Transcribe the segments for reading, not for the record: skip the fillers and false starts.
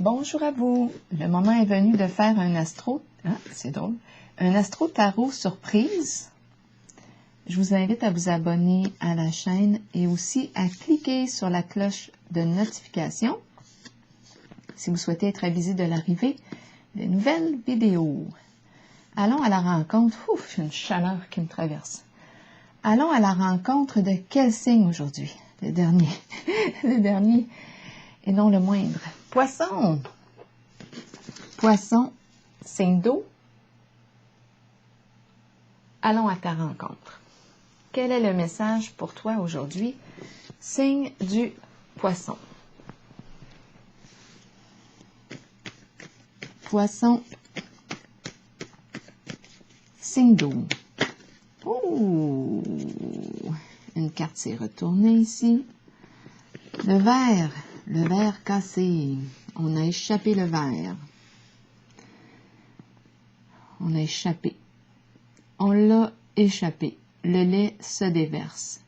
Bonjour à vous. Le moment est venu de faire un astro, c'est drôle, un astro tarot surprise. Je vous invite à vous abonner à la chaîne et aussi à cliquer sur la cloche de notification si vous souhaitez être avisé de l'arrivée de nouvelles vidéos. Allons à la rencontre. Ouf, j'ai une chaleur qui me traverse. Allons à la rencontre de quel signe aujourd'hui? Le dernier. Le dernier et non le moindre. Poisson. Poisson, signe d'eau. Allons à ta rencontre. Quel est le message pour toi aujourd'hui? Signe du poisson. Poisson, signe d'eau. Oh! Une carte s'est retournée ici. Le verre cassé. On a échappé le verre. On a échappé. On l'a échappé. Le lait se déverse.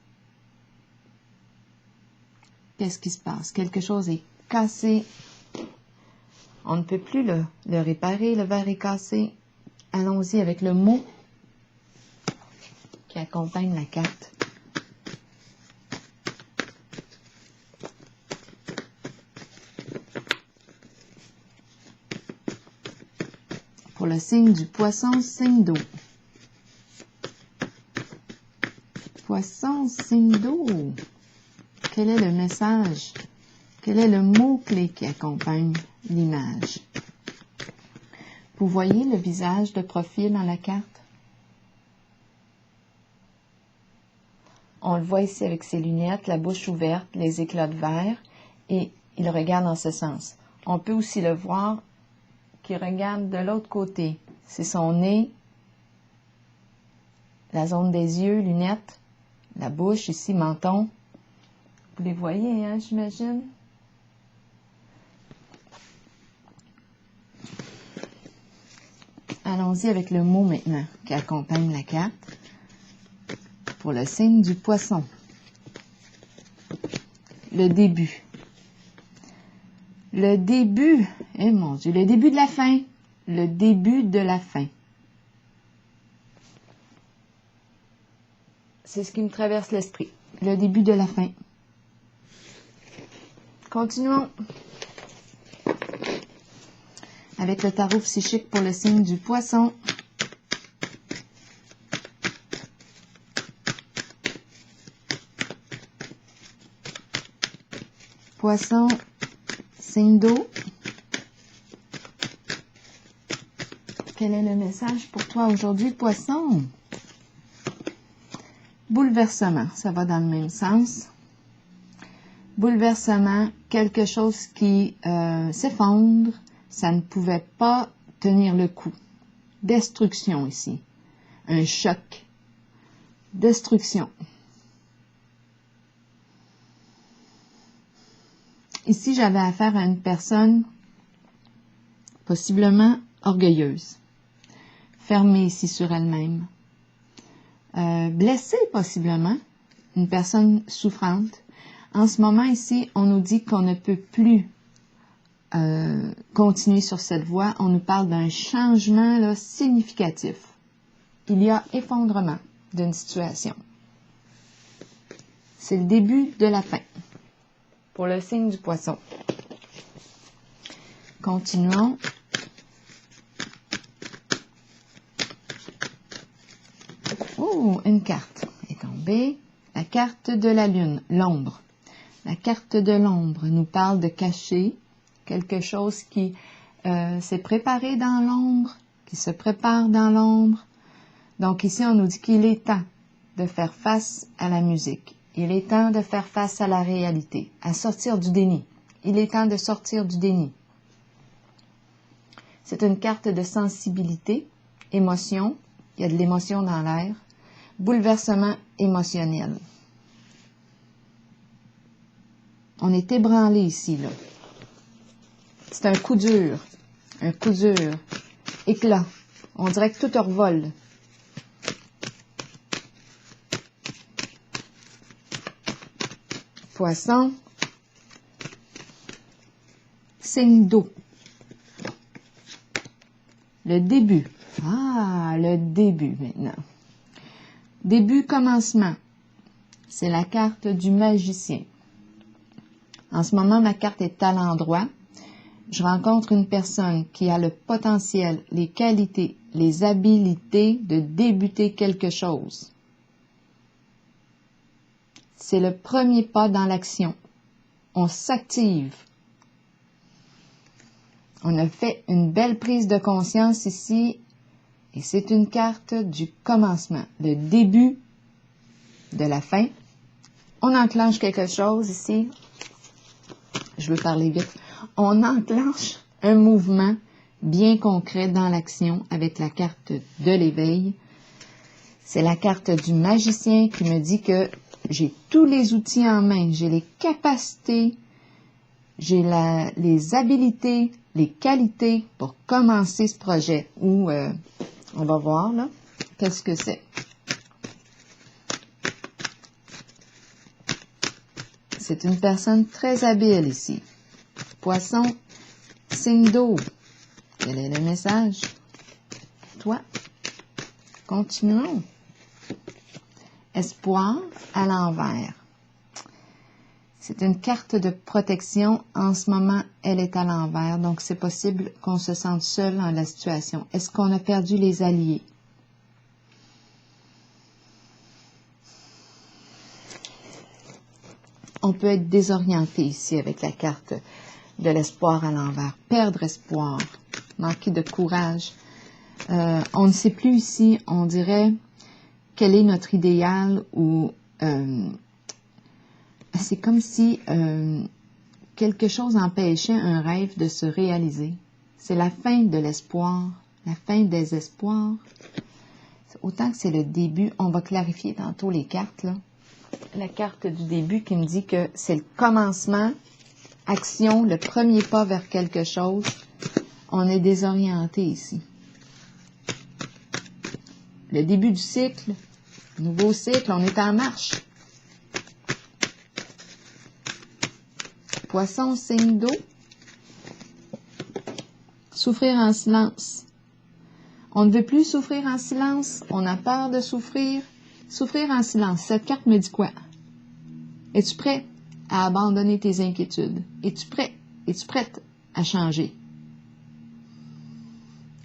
Qu'est-ce qui se passe? Quelque chose est cassé. On ne peut plus le réparer. Le verre est cassé. Allons-y avec le mot qui accompagne la carte. Pour le signe du poisson, signe d'eau. Poisson, signe d'eau. Quel est le message? Quel est le mot-clé qui accompagne l'image? Vous voyez le visage de profil dans la carte? On le voit ici avec ses lunettes, la bouche ouverte, les éclats de verre, et il regarde en ce sens. On peut aussi le voir qui regarde de l'autre côté. C'est son nez, la zone des yeux, lunettes, la bouche ici, menton. Vous les voyez, hein, j'imagine? Allons-y avec le mot maintenant qui accompagne la carte pour le signe du poisson. Le début. Le début, eh mon Dieu, le début de la fin. Le début de la fin. C'est ce qui me traverse l'esprit. Le début de la fin. Continuons avec le tarot psychique pour le signe du poisson. Poisson, signe d'eau. Quel est le message pour toi aujourd'hui, poisson? Bouleversement, ça va dans le même sens. Bouleversement, quelque chose qui s'effondre, ça ne pouvait pas tenir le coup. Destruction ici, un choc. Destruction. Ici, j'avais affaire à une personne possiblement orgueilleuse, fermée ici sur elle-même, blessée possiblement, une personne souffrante. En ce moment ici, on nous dit qu'on ne peut plus continuer sur cette voie. On nous parle d'un changement là, significatif. Il y a effondrement d'une situation. C'est le début de la fin pour le signe du poisson. Continuons. Oh, une carte est tombée. La carte de la lune, l'ombre. La carte de l'ombre nous parle de cacher quelque chose qui s'est préparé dans l'ombre, qui se prépare dans l'ombre. Donc ici, on nous dit qu'il est temps de faire face à la musique. Il est temps de faire face à la réalité, à sortir du déni. Il est temps de sortir du déni. C'est une carte de sensibilité, émotion. Il y a de l'émotion dans l'air. Bouleversement émotionnel. On est ébranlé ici, là. C'est un coup dur, éclat. On dirait que tout revole. Poisson, signe d'eau. Le début. Ah, le début maintenant. Début, commencement. C'est la carte du magicien. En ce moment, ma carte est à l'endroit. Je rencontre une personne qui a le potentiel, les qualités, les habilités de débuter quelque chose. C'est le premier pas dans l'action. On s'active. On a fait une belle prise de conscience ici et c'est une carte du commencement, le début de la fin. On enclenche quelque chose ici. Je veux parler vite. On enclenche un mouvement bien concret dans l'action avec la carte de l'éveil. C'est la carte du magicien qui me dit que j'ai tous les outils en main, j'ai les capacités, j'ai les habilités, les qualités pour commencer ce projet. Ou, on va voir là, qu'est-ce que c'est. C'est une personne très habile ici. Poisson, signe d'eau. Quel est le message? Toi, continuons. Espoir à l'envers. C'est une carte de protection. En ce moment, elle est à l'envers. Donc, c'est possible qu'on se sente seul dans la situation. Est-ce qu'on a perdu les alliés? On peut être désorienté ici avec la carte de l'espoir à l'envers. Perdre espoir. Manquer de courage. On ne sait plus ici, on dirait, quel est notre idéal ou c'est comme si quelque chose empêchait un rêve de se réaliser. C'est la fin de l'espoir, la fin des espoirs. Autant que c'est le début, on va clarifier tantôt les cartes, là. La carte du début qui me dit que c'est le commencement, action, le premier pas vers quelque chose. On est désorienté ici. Le début du cycle, nouveau cycle, on est en marche. Poisson, signe d'eau. Souffrir en silence. On ne veut plus souffrir en silence. On a peur de souffrir. Souffrir en silence. Cette carte me dit quoi? Es-tu prêt à abandonner tes inquiétudes? Es-tu prêt? Es-tu prête à changer?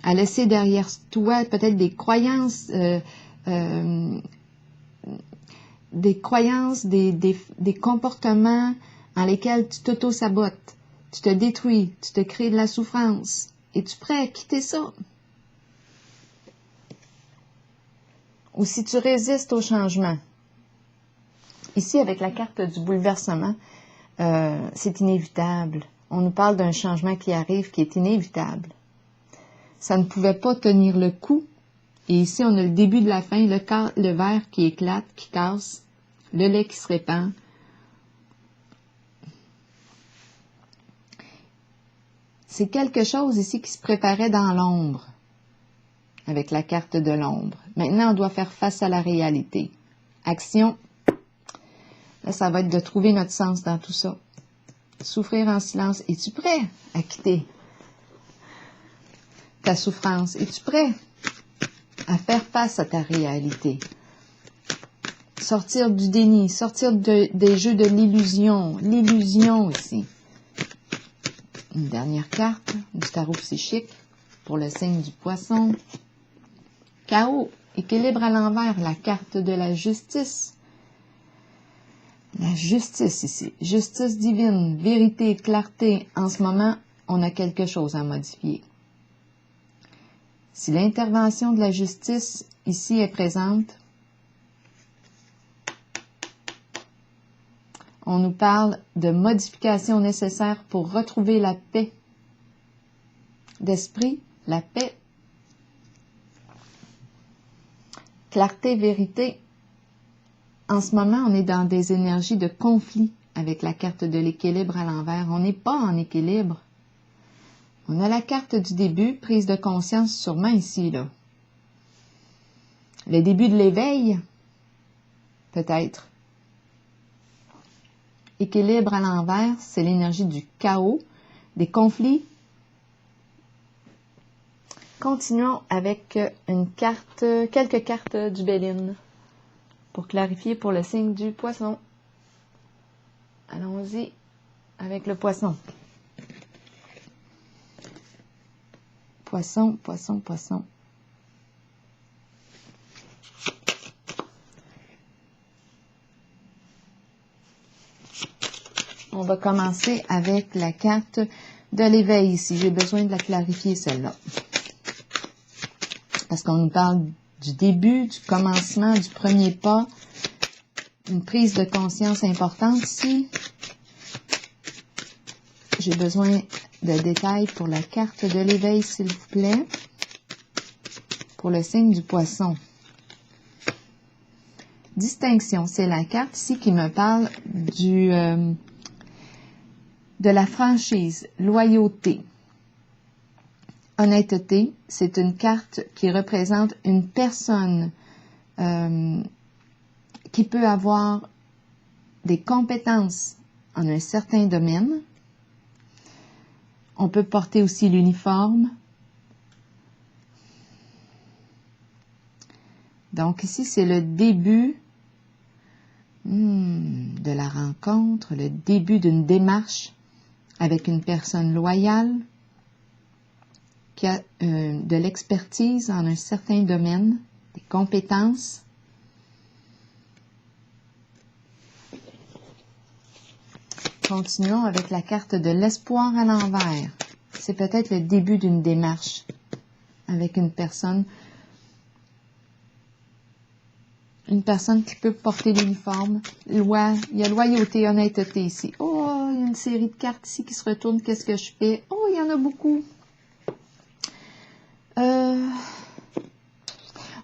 À laisser derrière toi peut-être des croyances, des comportements dans lesquels tu t'auto-sabotes, tu te détruis, tu te crées de la souffrance. Es-tu prêt à quitter ça? Ou si tu résistes au changement. Ici, avec la carte du bouleversement, c'est inévitable. On nous parle d'un changement qui arrive, qui est inévitable. Ça ne pouvait pas tenir le coup. Et ici, on a le début de la fin, le verre qui éclate, qui casse, le lait qui se répand. C'est quelque chose ici qui se préparait dans l'ombre, avec la carte de l'ombre. Maintenant, on doit faire face à la réalité. Action. Là, ça va être de trouver notre sens dans tout ça. Souffrir en silence. Es-tu prêt à quitter ta souffrance? Es-tu prêt à faire face à ta réalité? Sortir du déni, sortir des jeux de l'illusion. L'illusion ici. Une dernière carte du tarot psychique pour le signe du poisson. Chaos, équilibre à l'envers, la carte de la justice. La justice ici, justice divine, vérité, clarté. En ce moment, on a quelque chose à modifier. Si l'intervention de la justice ici est présente, on nous parle de modifications nécessaires pour retrouver la paix d'esprit, la paix, clarté, vérité. En ce moment, on est dans des énergies de conflit avec la carte de l'équilibre à l'envers. On n'est pas en équilibre. On a la carte du début, prise de conscience sûrement ici, là. Le début de l'éveil, peut-être. Équilibre à l'envers, c'est l'énergie du chaos, des conflits. Continuons avec quelques cartes du Béline pour clarifier pour le signe du Poisson. Allons-y avec le Poisson. Poisson, Poisson, Poisson. On va commencer avec la carte de l'éveil ici. J'ai besoin de la clarifier, celle-là. Parce qu'on nous parle du début, du commencement, du premier pas, une prise de conscience importante ici. J'ai besoin de détails pour la carte de l'éveil, s'il vous plaît, pour le signe du Poisson. Distinction, c'est la carte ici qui me parle de la franchise, loyauté. Honnêteté, c'est une carte qui représente une personne qui peut avoir des compétences en un certain domaine. On peut porter aussi l'uniforme. Donc ici, c'est le début de la rencontre, le début d'une démarche avec une personne loyale qui a de l'expertise en un certain domaine, des compétences. Continuons avec la carte de l'espoir à l'envers. C'est peut-être le début d'une démarche avec une personne qui peut porter l'uniforme. Il y a loyauté, honnêteté ici. Oh, il y a une série de cartes ici qui se retournent. Qu'est-ce que je fais? Oh, il y en a beaucoup.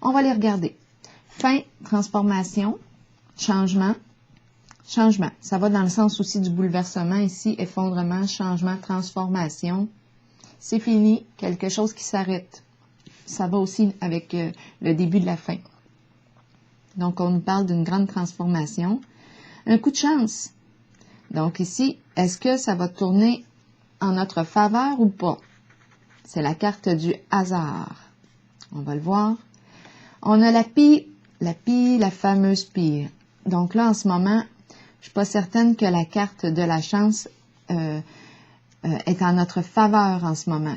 On va les regarder. Fin, transformation, changement. Changement, ça va dans le sens aussi du bouleversement ici, effondrement, changement, transformation. C'est fini, quelque chose qui s'arrête. Ça va aussi avec le début de la fin. Donc, on nous parle d'une grande transformation. Un coup de chance. Donc ici, est-ce que ça va tourner en notre faveur ou pas? C'est la carte du hasard. On va le voir. On a la pie, la fameuse pie. Donc là, en ce moment, je suis pas certaine que la carte de la chance est en notre faveur en ce moment.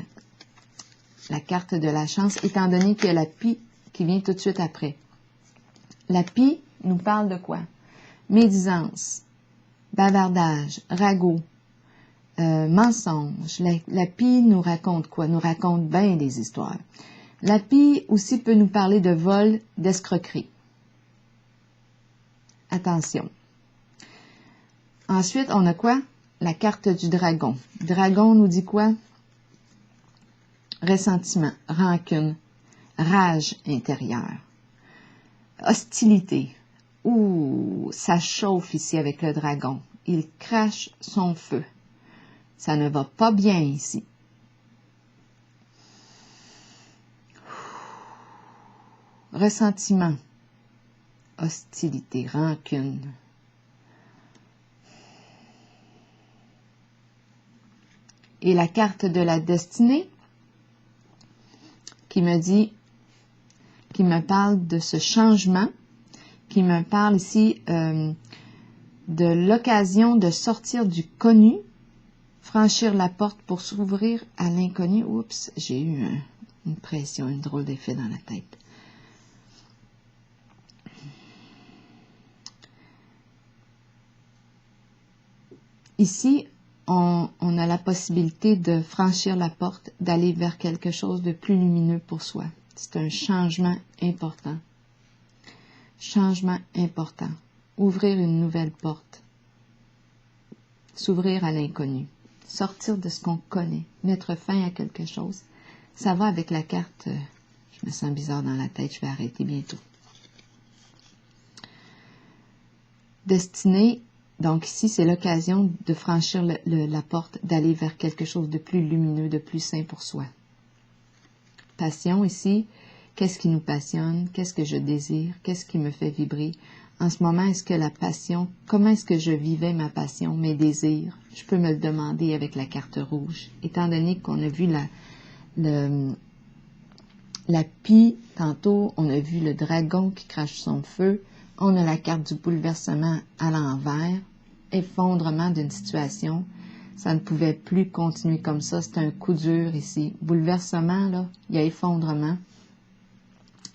La carte de la chance, étant donné qu'il y a la pie qui vient tout de suite après. La pie nous parle de quoi? Médisance, bavardage, ragot, mensonge. La pie nous raconte quoi? Nous raconte bien des histoires. La pie aussi peut nous parler de vol, d'escroquerie. Attention. Ensuite, on a quoi? La carte du dragon. Dragon nous dit quoi? Ressentiment, rancune, rage intérieure, hostilité. Ouh, ça chauffe ici avec le dragon. Il crache son feu. Ça ne va pas bien ici. Ressentiment, hostilité, rancune. Et la carte de la destinée qui me parle de ce changement, qui me parle ici de l'occasion de sortir du connu, franchir la porte pour s'ouvrir à l'inconnu. Oups, j'ai eu une pression, un drôle d'effet dans la tête. Ici, on a la possibilité de franchir la porte, d'aller vers quelque chose de plus lumineux pour soi. C'est un changement important. Changement important. Ouvrir une nouvelle porte. S'ouvrir à l'inconnu. Sortir de ce qu'on connaît. Mettre fin à quelque chose. Ça va avec la carte. Je me sens bizarre dans la tête. Je vais arrêter bientôt. Destinée. Donc ici, c'est l'occasion de franchir la porte, d'aller vers quelque chose de plus lumineux, de plus sain pour soi. Passion ici, qu'est-ce qui nous passionne? Qu'est-ce que je désire? Qu'est-ce qui me fait vibrer? En ce moment, est-ce que la passion, comment est-ce que je vivais ma passion, mes désirs? Je peux me le demander avec la carte rouge. Étant donné qu'on a vu la pie, tantôt, on a vu le dragon qui crache son feu. On a la carte du bouleversement à l'envers, effondrement d'une situation. Ça ne pouvait plus continuer comme ça. C'est un coup dur ici. Bouleversement, là, il y a effondrement.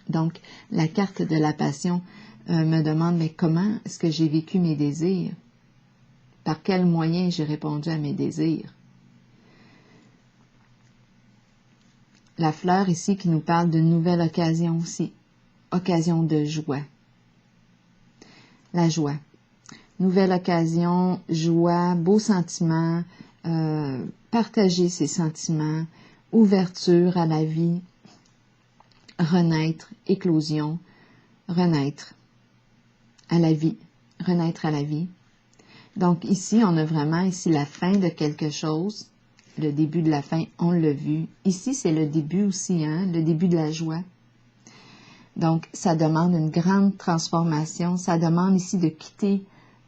Donc, la carte de la passion me demande, mais comment est-ce que j'ai vécu mes désirs? Par quels moyens j'ai répondu à mes désirs? La fleur ici qui nous parle d'une nouvelle occasion aussi. Occasion de joie. La joie. Nouvelle occasion, joie, beaux sentiments, partager ses sentiments, ouverture à la vie, renaître, éclosion, renaître à la vie, renaître à la vie. Donc ici, on a vraiment ici la fin de quelque chose, le début de la fin, on l'a vu. Ici, c'est le début aussi, hein, le début de la joie. Donc, ça demande une grande transformation, ça demande ici de quitter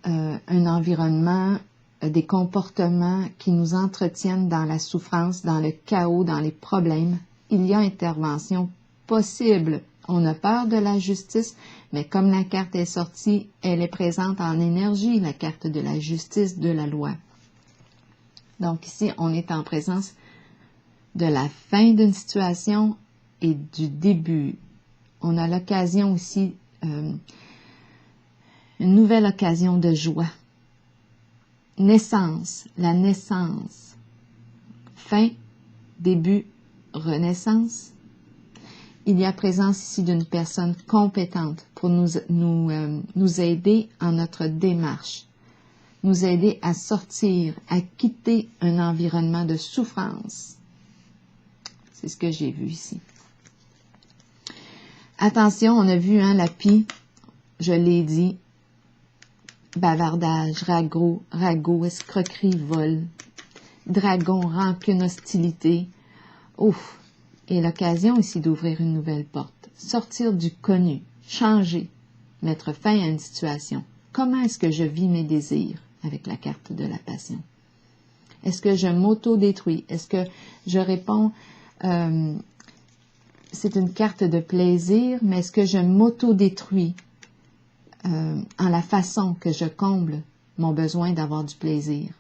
un environnement, des comportements qui nous entretiennent dans la souffrance, dans le chaos, dans les problèmes. Il y a intervention possible. On a peur de la justice, mais comme la carte est sortie, elle est présente en énergie, la carte de la justice, de la loi. Donc ici, on est en présence de la fin d'une situation et du début. On a l'occasion aussi, une nouvelle occasion de joie. Naissance, la naissance. Fin, début, renaissance. Il y a présence ici d'une personne compétente pour nous aider en notre démarche, nous aider à sortir, à quitter un environnement de souffrance. C'est ce que j'ai vu ici. Attention, on a vu la pie, je l'ai dit, bavardage, ragot, escroquerie, vol, dragon, rancune, hostilité. Ouf! Et l'occasion ici d'ouvrir une nouvelle porte, sortir du connu, changer, mettre fin à une situation. Comment est-ce que je vis mes désirs avec la carte de la passion? Est-ce que je m'auto-détruis? Est-ce que je réponds, c'est une carte de plaisir, mais est-ce que je m'auto-détruis en la façon que je comble mon besoin d'avoir du plaisir?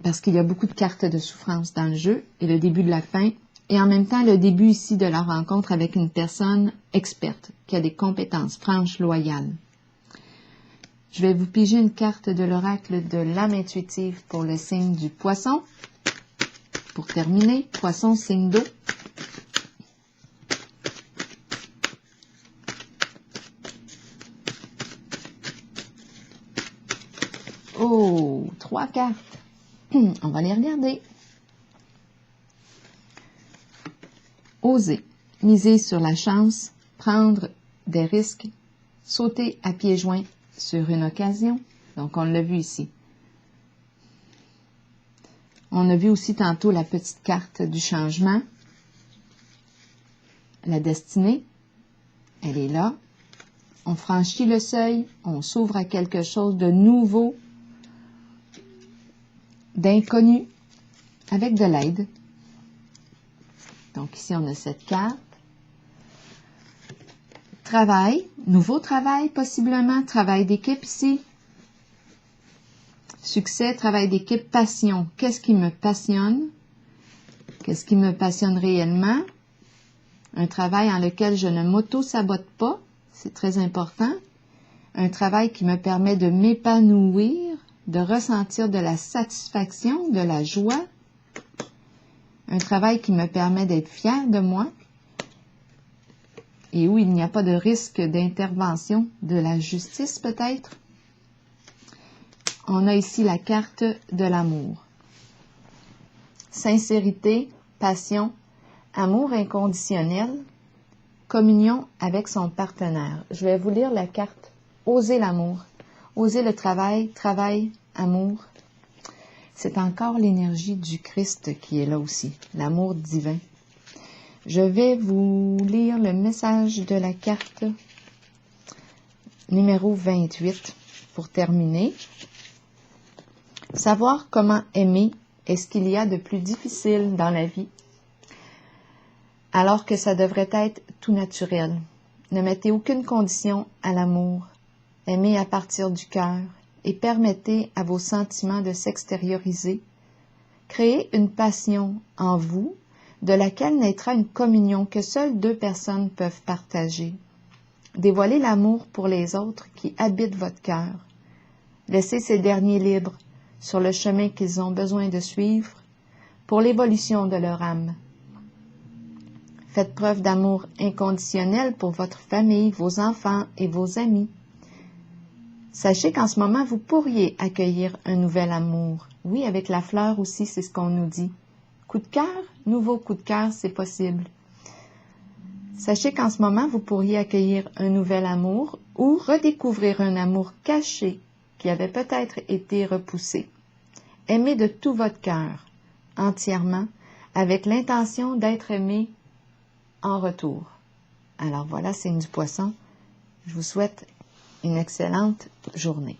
Parce qu'il y a beaucoup de cartes de souffrance dans le jeu, et le début de la fin, et en même temps le début ici de la rencontre avec une personne experte, qui a des compétences franches, loyales. Je vais vous piger une carte de l'oracle de l'âme intuitive pour le signe du poisson. Pour terminer, poisson, signe d'eau. Oh, 3 cartes. On va les regarder. Oser, miser sur la chance, prendre des risques, sauter à pieds joints sur une occasion. Donc, on l'a vu ici. On a vu aussi tantôt la petite carte du changement. La destinée, elle est là. On franchit le seuil, on s'ouvre à quelque chose de nouveau, d'inconnu, avec de l'aide. Donc ici, on a cette carte. Travail, nouveau travail possiblement, travail d'équipe ici. Succès, travail d'équipe, passion. Qu'est-ce qui me passionne? Qu'est-ce qui me passionne réellement? Un travail en lequel je ne m'auto-sabote pas, c'est très important. Un travail qui me permet de m'épanouir, de ressentir de la satisfaction, de la joie. Un travail qui me permet d'être fière de moi et où il n'y a pas de risque d'intervention de la justice peut-être. On a ici la carte de l'amour. Sincérité, passion, amour inconditionnel, communion avec son partenaire. Je vais vous lire la carte « Oser l'amour ». Oser le travail, travail, amour. C'est encore l'énergie du Christ qui est là aussi, l'amour divin. Je vais vous lire le message de la carte numéro 28 pour terminer. Savoir comment aimer est ce qu'il y a de plus difficile dans la vie, alors que ça devrait être tout naturel. Ne mettez aucune condition à l'amour. Aimez à partir du cœur et permettez à vos sentiments de s'extérioriser. Créez une passion en vous, de laquelle naîtra une communion que seules deux personnes peuvent partager. Dévoilez l'amour pour les autres qui habitent votre cœur. Laissez ces derniers libres sur le chemin qu'ils ont besoin de suivre pour l'évolution de leur âme. Faites preuve d'amour inconditionnel pour votre famille, vos enfants et vos amis. Sachez qu'en ce moment, vous pourriez accueillir un nouvel amour. Oui, avec la fleur aussi, c'est ce qu'on nous dit. Coup de cœur, nouveau coup de cœur, c'est possible. Sachez qu'en ce moment, vous pourriez accueillir un nouvel amour ou redécouvrir un amour caché qui avait peut-être été repoussé. Aimez de tout votre cœur, entièrement, avec l'intention d'être aimé en retour. Alors voilà, signe du Poisson. Je vous souhaite une excellente journée.